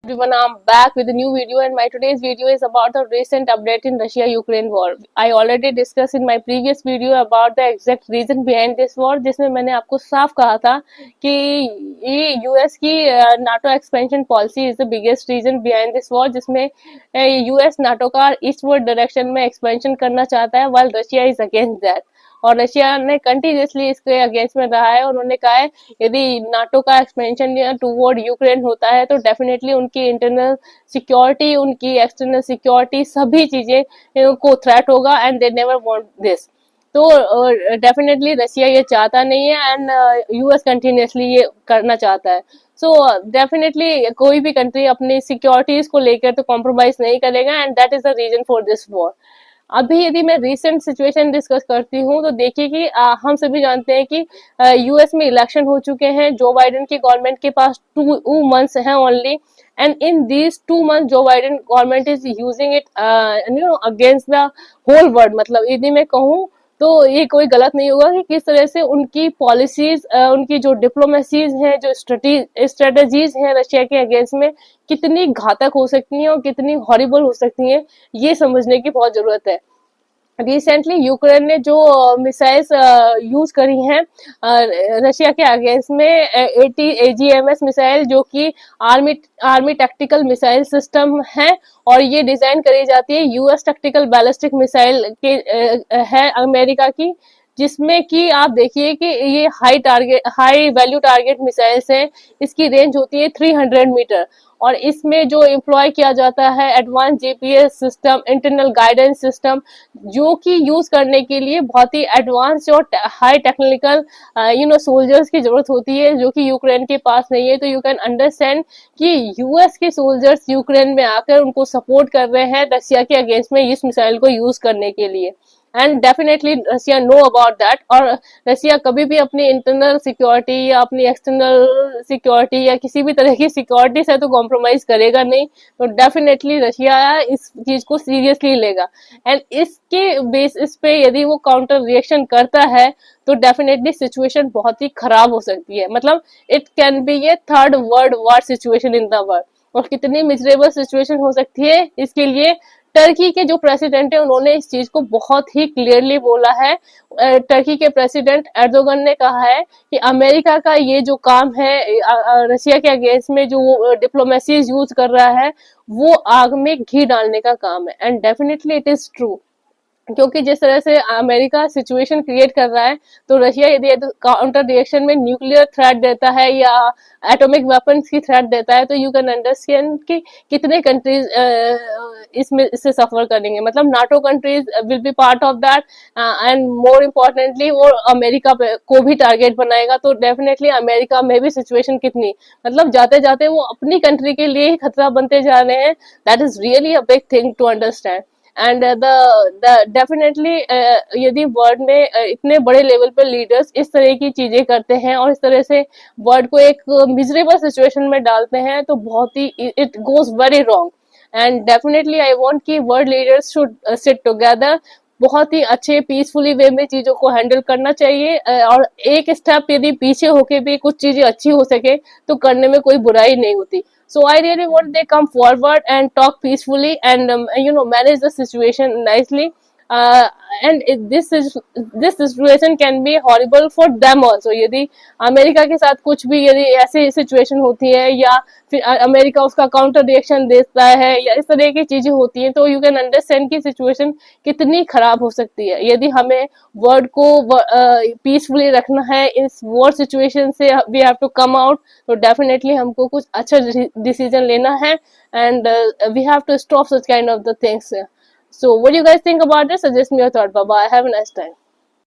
Everyone, I'm back with a new video, and my today's video is about the recent update in Russia-Ukraine war. I already discussed in my previous video about the exact reason behind this war, जिसमें मैंने आपको साफ कहा था कि ये US की NATO expansion policy is the biggest reason behind this war, जिसमें यूएस नाटो का ईस्टवर्ड डायरेक्शन में एक्सपेंशन करना चाहता है, while Russia is against that. और रशिया ने कंटिन्यूसली इसके अगेंस्ट में रहा है। उन्होंने कहा है यदि नाटो का एक्सपेंशन टूवर्ड यूक्रेन होता है तो डेफिनेटली उनकी इंटरनल सिक्योरिटी, उनकी एक्सटर्नल सिक्योरिटी, सभी चीजें को थ्रेट होगा and they never want this. तो डेफिनेटली रशिया ये चाहता नहीं है एंड यूएस कंटिन्यूसली ये करना चाहता है। सो डेफिनेटली कोई भी कंट्री अपनी सिक्योरिटीज को लेकर तो कॉम्प्रोमाइज नहीं करेगा and that is the reason for this war. अभी यदि मैं रिसेंट सिचुएशन डिस्कस करती हूँ तो देखिए कि हम सभी जानते हैं कि यूएस में इलेक्शन हो चुके हैं। जो बाइडेन की गवर्नमेंट के पास 2 months हैं only, and in these 2 months Joe Biden government is using it against the whole world. मतलब यदि मैं कहूँ तो ये कोई गलत नहीं होगा कि किस तरह से उनकी पॉलिसीज, उनकी जो डिप्लोमेसीज हैं, जो स्ट्रेटेजीज हैं रशिया के अगेंस्ट में कितनी घातक हो सकती हैं और कितनी हॉरिबल हो सकती हैं, ये समझने की बहुत जरूरत है। रिसेंटली यूक्रेन ने जो मिसाइल्स यूज करी हैं रशिया के अगेंस्ट में 80 AGMS मिसाइल, जो कि आर्मी टैक्टिकल मिसाइल सिस्टम है और ये डिजाइन करी जाती है यूएस टैक्टिकल बैलिस्टिक मिसाइल के है अमेरिका की, जिसमें कि आप देखिए कि ये हाई वैल्यू टारगेट मिसाइल्स हैं। इसकी रेंज होती है 300 मीटर और इसमें जो एम्प्लॉय किया जाता है advance GPS system, internal guidance system, जो कि यूज करने के लिए बहुत ही एडवांस और हाई टेक्निकल सोल्जर्स की जरूरत होती है, जो कि यूक्रेन के पास नहीं है। तो यू कैन अंडरस्टैंड कि यूएस के सोल्जर्स यूक्रेन में आकर उनको सपोर्ट कर रहे हैं रशिया के अगेंस्ट में इस मिसाइल को यूज करने के लिए। And definitely Russia know about that, और रशिया कभी भी अपनी इंटरनल सिक्योरिटी या अपनी एक्सटर्नल सिक्योरिटी या किसी भी तरह की सिक्योरिटी से तो कॉम्प्रोमाइज करेगा नहीं। तो डेफिनेटली रशिया इस चीज को सीरियसली लेगा एंड इसके बेसिस पे यदि वो काउंटर रिएक्शन करता है तो डेफिनेटली सिचुएशन बहुत ही खराब हो सकती है। मतलब it can be A third world war situation in the world, और कितनी मिजरेबल सिचुएशन हो सकती है इसके लिए टर्की के जो प्रेसिडेंट है उन्होंने इस चीज को बहुत ही क्लियरली बोला है। टर्की के प्रेसिडेंट एर्दोगन ने कहा है कि अमेरिका का ये जो काम है रशिया के अगेंस्ट में जो डिप्लोमेसीज यूज कर रहा है वो आग में घी डालने का काम है, and definitely it is true. क्योंकि जिस तरह से अमेरिका सिचुएशन क्रिएट कर रहा है तो रशिया यदि काउंटर रिएक्शन में न्यूक्लियर थ्रेट देता है या एटॉमिक वेपन्स की थ्रेट देता है तो यू कैन अंडरस्टैंड कि कितने कंट्रीज इससे सफर करेंगे। मतलब NATO countries will be part of that and more importantly वो अमेरिका को भी टारगेट बनाएगा। तो डेफिनेटली अमेरिका में भी सिचुएशन कितनी, मतलब जाते जाते वो अपनी कंट्री के लिए ही खतरा बनते जा रहे हैं। That is really a big thing to understand. And definitely यदि वर्ल्ड में इतने बड़े लेवल पे लीडर्स इस तरह की चीजें करते हैं और इस तरह से वर्ल्ड को एक मिजरेबल सिचुएशन में डालते हैं तो बहुत ही it goes very wrong. And definitely I want कि world leaders should sit together, बहुत ही अच्छे पीसफुली वे में चीजों को हैंडल करना चाहिए और एक स्टेप यदि पीछे होके भी कुछ चीजें अच्छी हो सके तो करने में कोई बुराई नहीं होती। So I really want they come forward and talk peacefully and manage the situation nicely. And this situation can be horrible for them also। यदि अमेरिका के साथ कुछ भी यदि ऐसी सिचुएशन होती है या फिर अमेरिका उसका काउंटर रिएक्शन देता है या इस तरह की चीजें होती हैं तो यू कैन अंडरस्टैंड की सिचुएशन कितनी खराब हो सकती है। यदि हमें वर्ल्ड को पीसफुली रखना है इस वॉर सिचुएशन से, we have to come out, तो डेफिनेटली हमको कुछ अच्छा डिसीजन लेना है and we have to stop such kind of the things. So what do you guys think about this? Suggest me your thought. Bye bye. Have a nice time.